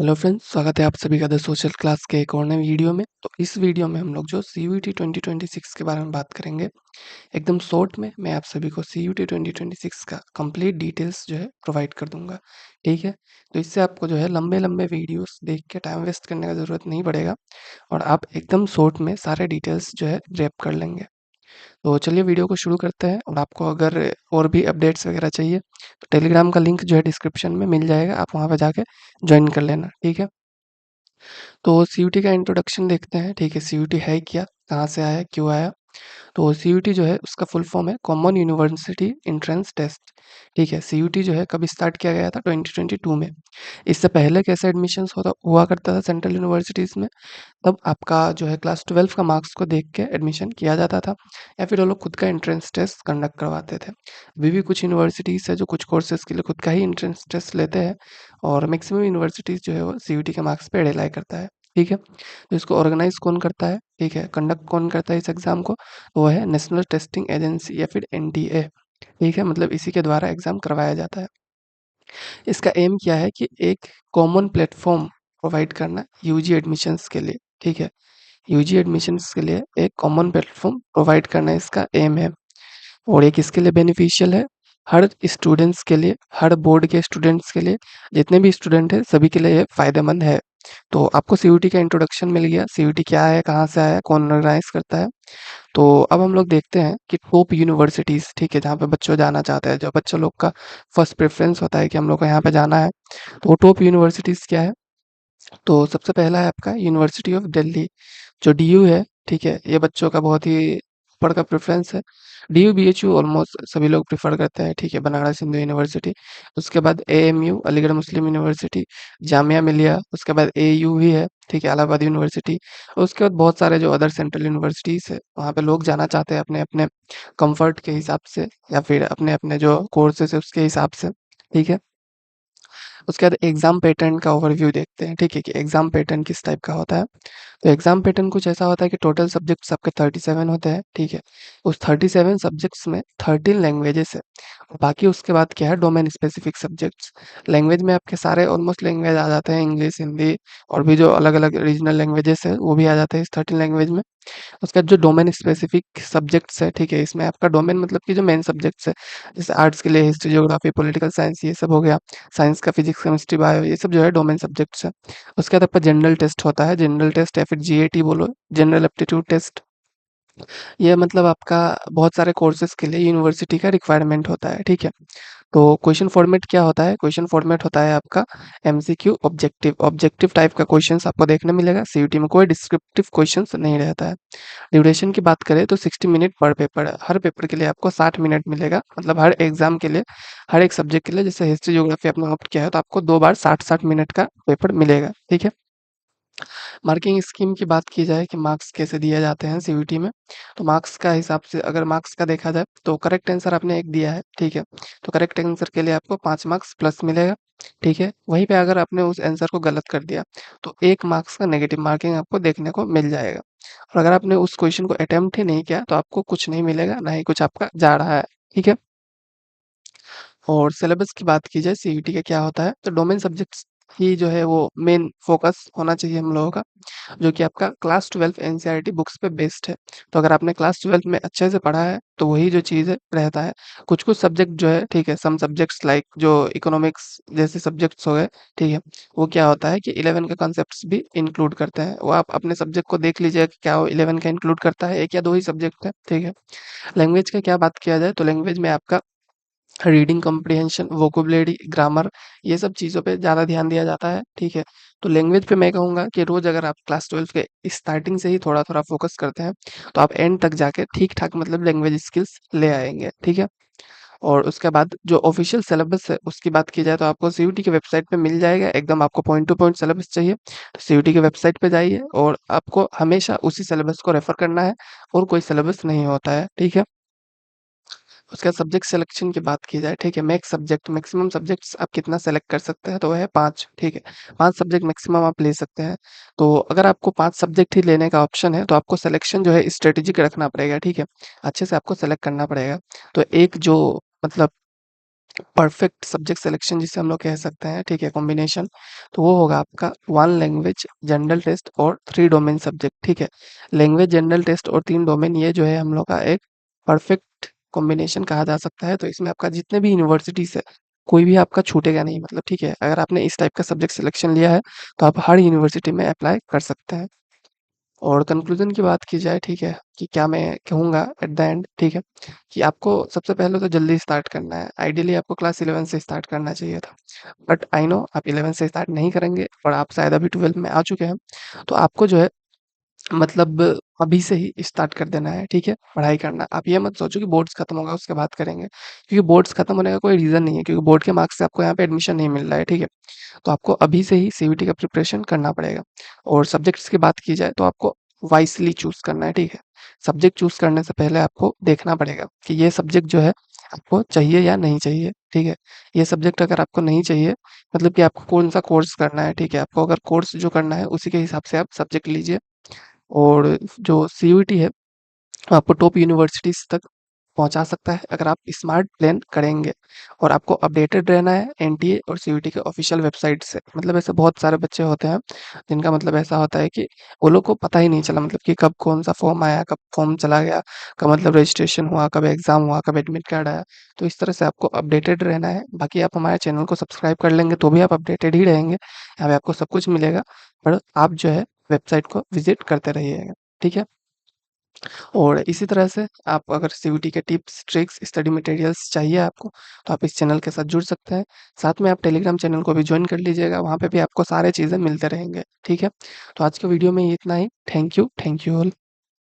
Hello friends, स्वागत है आप सभी का द सोशल क्लास के एक और नए वीडियो में। तो इस वीडियो में हम लोग जो सीयूईटी 2026 के बारे में बात करेंगे। एकदम शॉर्ट में मैं आप सभी को सीयूईटी 2026 का कंप्लीट डिटेल्स जो है प्रोवाइड कर दूंगा। ठीक है, तो इससे आपको जो है लंबे लंबे वीडियोस देख के टाइम वेस्ट करने का ज़रूरत नहीं पड़ेगा और आप एकदम शॉर्ट में सारे डिटेल्स जो है ग्रैब कर लेंगे। तो चलिए वीडियो को शुरू करते हैं। और आपको अगर और भी अपडेट्स वगैरह चाहिए तो टेलीग्राम का लिंक जो है डिस्क्रिप्शन में मिल जाएगा, आप वहाँ पे जाके ज्वाइन कर लेना। ठीक है, तो सीयूटी का इंट्रोडक्शन देखते हैं। ठीक है, सीयूटी है क्या, कहाँ से आया, क्यों आया। तो सीयूटी जो है उसका फुल फॉर्म है कॉमन यूनिवर्सिटी एंट्रेंस टेस्ट। ठीक है, सीयूटी जो है कब स्टार्ट किया गया था, 2022 में। इससे पहले कैसे एडमिशन्स होता हुआ करता था सेंट्रल यूनिवर्सिटीज़ में, तब आपका जो है क्लास 12 का मार्क्स को देख के एडमिशन किया जाता था या फिर वो लोग खुद का एंट्रेंस टेस्ट कंडक्ट करवाते थे। अभी भी कुछ यूनिवर्सिटीज़ है जो कुछ कोर्सेज़ के लिए खुद का ही एंट्रेंस टेस्ट लेते हैं और मैक्सिमम यूनिवर्सिटीज़ जो है वो सीयूटी के मार्क्स पे रिलाई करता है। ठीक है, तो इसको ऑर्गेनाइज कौन करता है, ठीक है, कंडक्ट कौन करता है इस एग्ज़ाम को, वो है नेशनल टेस्टिंग एजेंसी या फिर एनटीए। ठीक है, मतलब इसी के द्वारा एग्ज़ाम करवाया जाता है। इसका एम क्या है कि एक कॉमन प्लेटफॉर्म प्रोवाइड करना यूजी एडमिशन्स के लिए। ठीक है, यूजी एडमिशन्स के लिए एक कॉमन प्लेटफॉर्म प्रोवाइड करना इसका एम है। और ये किसके लिए बेनिफिशियल है, हर स्टूडेंट्स के लिए, हर बोर्ड के स्टूडेंट्स के लिए, जितने भी स्टूडेंट हैं सभी के लिए ये फ़ायदेमंद है। तो आपको सीयूटी का इंट्रोडक्शन मिल गया, सीयूटी क्या है, कहाँ से आया, कौन ऑर्गेनाइज करता है। तो अब हम लोग देखते हैं कि टॉप यूनिवर्सिटीज़, ठीक है, जहाँ पे बच्चों जाना चाहते हैं, जो बच्चों लोग का फर्स्ट प्रेफरेंस होता है कि हम लोग को यहाँ पे जाना है, तो वो टॉप यूनिवर्सिटीज़ क्या है। तो सबसे पहला है आपका यूनिवर्सिटी ऑफ दिल्ली, जो डीयू है। ठीक है, ये बच्चों का बहुत ही ऊपर का प्रेफ़रेंस है। डीयू, बीएचयू ऑलमोस्ट सभी लोग प्रेफ़र करते हैं। ठीक है, बनारस हिंदू यूनिवर्सिटी, उसके बाद एएमयू अलीगढ़ मुस्लिम यूनिवर्सिटी, जामिया मिलिया, उसके बाद एयू भी है। ठीक है, इलाहाबाद यूनिवर्सिटी, और उसके बाद बहुत सारे जो अदर सेंट्रल यूनिवर्सिटीज़ है, वहाँ पे लोग जाना चाहते हैं अपने-अपने कम्फ़र्ट के हिसाब से या फिर अपने-अपने जो कोर्सेज़ है उसके हिसाब से। ठीक है, उसके बाद एग्ज़ाम पैटर्न का ओवरव्यू देखते हैं। ठीक है, कि एग्ज़ाम पैटर्न किस टाइप का होता है। तो एग्ज़ाम पैटर्न कुछ ऐसा होता है कि टोटल सब्जेक्ट्स आपके 37 होते हैं। ठीक है, उस 37 सब्जेक्ट्स में 13 लैंग्वेजेस है और बाकी उसके बाद क्या है, डोमेन स्पेसिफिक सब्जेक्ट्स। लैंग्वेज में आपके सारे ऑलमोस्ट लैंग्वेज आ जाते हैं, इंग्लिश, हिंदी और भी जो अलग-अलग रीजनल लैंग्वेजेस है वो भी आ जाते हैं इस 13 लैंग्वेज में। उसका जो डोमेन स्पेसिफिक सब्जेक्ट्स है, ठीक है, इसमें आपका डोमेन मतलब कि जो मेन सब्जेक्ट्स है, जैसे आर्ट्स के लिए हिस्ट्री, ज्योग्राफी, पॉलिटिकल साइंस, ये सब हो गया। साइंस का फिजिक्स, केमिस्ट्री, बायो, ये सब जो है डोमेन सब्जेक्ट्स है। उसके बाद आपका जनरल टेस्ट होता है, जनरल टेस्ट या फिर जीएटी बोलो, जनरल एप्टीट्यूड टेस्ट। ये मतलब आपका बहुत सारे कोर्सेज के लिए यूनिवर्सिटी का रिक्वायरमेंट होता है। ठीक है, तो क्वेश्चन फॉर्मेट क्या होता है, क्वेश्चन फॉर्मेट होता है आपका एमसीक्यू ऑब्जेक्टिव, ऑब्जेक्टिव टाइप का क्वेश्चंस आपको देखने मिलेगा। सीयूटी में कोई डिस्क्रिप्टिव क्वेश्चंस नहीं रहता है। ड्यूरेशन की बात करें तो 60 मिनट पर पेपर है। हर पेपर के लिए आपको 60 मिनट मिलेगा, मतलब हर एग्जाम के लिए, हर एक सब्जेक्ट के लिए। जैसे हिस्ट्री ज्योग्राफी आपने ऑप्ट किया है तो आपको 2 बार 60-60 मिनट का पेपर मिलेगा। ठीक है, मार्किंग स्कीम की बात की जाए कि मार्क्स कैसे दिए जाते हैं सीयूटी में, तो मार्क्स का हिसाब से अगर मार्क्स का देखा जाए तो करेक्ट आंसर आपने एक दिया है। ठीक है, तो करेक्ट आंसर के लिए आपको 5 मार्क्स प्लस मिलेगा। ठीक है, वहीं पे अगर आपने उस आंसर को गलत कर दिया तो 1 मार्क्स का नेगेटिव मार्किंग आपको देखने को मिल जाएगा। और अगर आपने उस क्वेश्चन को अटेम्प्ट ही नहीं किया तो आपको कुछ नहीं मिलेगा, ना ही कुछ आपका जा रहा है। ठीक है, और सिलेबस की बात की जाए सीयूटी का क्या होता है, तो डोमेन सब्जेक्ट्स ही जो है वो मेन फोकस होना चाहिए हम लोगों का, जो कि आपका क्लास 12 एनसीईआरटी बुक्स पे बेस्ड है। तो अगर आपने क्लास 12 में अच्छे से पढ़ा है तो वही जो चीज़ है रहता है। कुछ-कुछ सब्जेक्ट जो है, ठीक है, सम सब्जेक्ट्स लाइक जो इकोनॉमिक्स जैसे सब्जेक्ट्स हो गए, ठीक है, वो क्या होता है कि 11 के कॉन्सेप्ट्स भी इंक्लूड करते हैं। वो आप अपने सब्जेक्ट को देख लीजिएगा कि क्या वो 11 का इंक्लूड करता है, 1 या 2 ही सब्जेक्ट है। ठीक है, लैंग्वेज का क्या बात किया जाए तो लैंग्वेज में आपका रीडिंग कॉम्प्रिहेंशन, वोकैब्युलरी, ग्रामर, ये सब चीज़ों पे ज़्यादा ध्यान दिया जाता है। ठीक है, तो लैंग्वेज पे मैं कहूँगा कि रोज़ अगर आप क्लास 12 के स्टार्टिंग से ही थोड़ा-थोड़ा फ़ोकस करते हैं, तो आप एंड तक जाके ठीक-ठाक मतलब लैंग्वेज स्किल्स ले आएँगे। ठीक है, और उसके बाद जो ऑफ़िशियल सिलेबस है, उसकी बात की जाए तो आपको सीयूटी की वेबसाइट पे मिल जाएगा। एकदम आपको पॉइंट टू पॉइंट सिलेबस चाहिए, तो सीयूटी की वेबसाइट पे जाइए और आपको हमेशा उसी सिलेबस को रेफ़र करना है और कोई सिलेबस नहीं होता है। ठीक है, उसके बाद सब्जेक्ट सिलेक्शन की बात की जाए, ठीक है, मैक्स सब्जेक्ट, मैक्सिमम सब्जेक्ट्स आप कितना सेलेक्ट कर सकते हैं, तो वह है 5। ठीक है, 5 सब्जेक्ट मैक्सिमम आप ले सकते हैं। तो अगर आपको 5 सब्जेक्ट ही लेने का ऑप्शन है, तो आपको सिलेक्शन जो है स्ट्रेटेजिक रखना पड़ेगा। ठीक है, अच्छे से आपको सेलेक्ट करना पड़ेगा। तो एक जो मतलब परफेक्ट सब्जेक्ट सिलेक्शन जिसे हम लोग कह सकते हैं, ठीक है, कॉम्बिनेशन। तो वो होगा आपका 1 लैंग्वेज जनरल टेस्ट और 3 डोमेन सब्जेक्ट, ठीक है। लैंग्वेज जनरल टेस्ट और 3 डोमेन, ये जो है हम लोग का एक परफेक्ट कॉम्बिनेशन कहा जा सकता है। तो इसमें आपका जितने भी यूनिवर्सिटीज़ है, कोई भी आपका छूटेगा नहीं, मतलब ठीक है। अगर आपने इस टाइप का सब्जेक्ट सिलेक्शन लिया है, तो आप हर यूनिवर्सिटी में अप्लाई कर सकते हैं। और कंक्लूज़न की बात की जाए, ठीक है, कि क्या मैं कहूँगा एट द एंड, ठीक है, कि आपको सबसे पहले तो जल्दी स्टार्ट करना है। आइडियली आपको क्लास 11 से स्टार्ट करना चाहिए था। बट आई नो आप 11 से स्टार्ट नहीं करेंगे और आप शायद अभी 12 में आ चुके हैं। तो आपको जो है मतलब अभी से ही स्टार्ट कर देना है, ठीक है, पढ़ाई करना। आप ये मत सोचो कि बोर्ड्स खत्म होगा उसके बाद करेंगे, क्योंकि बोर्ड्स खत्म होने का कोई रीज़न नहीं है, क्योंकि बोर्ड के मार्क्स से आपको यहाँ पे एडमिशन नहीं मिल रहा है, ठीक है। तो आपको अभी से ही सीयूईटी का प्रिपरेशन करना पड़ेगा। और सब्जेक्ट्स की बात की जाए तो आपको वाइसली चूज़ करना है, ठीक है। सब्जेक्ट चूज़ करने से पहले आपको देखना पड़ेगा कि ये सब्जेक्ट जो है आपको चाहिए या नहीं चाहिए, ठीक है। ये सब्जेक्ट अगर आपको नहीं चाहिए, मतलब कि आपको कौन-सा कोर्स करना है, ठीक है। आपको अगर कोर्स जो करना है उसी के हिसाब से आप सब्जेक्ट लीजिए। और जो सीयूईटी है आपको टॉप यूनिवर्सिटीज़ तक पहुँचा सकता है अगर आप स्मार्ट प्लान करेंगे। और आपको अपडेटेड रहना है एनटीए और सीयूईटी के ऑफ़िशियल वेबसाइट से। मतलब ऐसे बहुत सारे बच्चे होते हैं, जिनका मतलब ऐसा होता है कि वो लोग को पता ही नहीं चला, मतलब कि कब कौन-सा फ़ॉर्म आया, कब फ़ॉर्म चला गया, कब मतलब रजिस्ट्रेशन हुआ, कब एग्ज़ाम हुआ, कब एडमिट कार्ड आया। तो इस तरह से आपको अपडेटेड रहना है। बाकी आप हमारे चैनल को सब्सक्राइब कर लेंगे तो भी आप अपडेटेड ही रहेंगे। यहाँ पे आपको सब कुछ मिलेगा, पर आप जो है वेबसाइट को विज़िट करते रहिएगा, ठीक है? और इसी तरह से आप अगर सीयूईटी के टिप्स, ट्रिक्स, स्टडी मटेरियल्स चाहिए आपको, तो आप इस चैनल के साथ जुड़ सकते हैं। साथ में आप टेलीग्राम चैनल को भी जॉइन कर लीजिएगा, वहाँ पे भी आपको सारे चीज़ें मिलते रहेंगे, ठीक है? तो आज के वीडियो में इतना ही। Thank you all.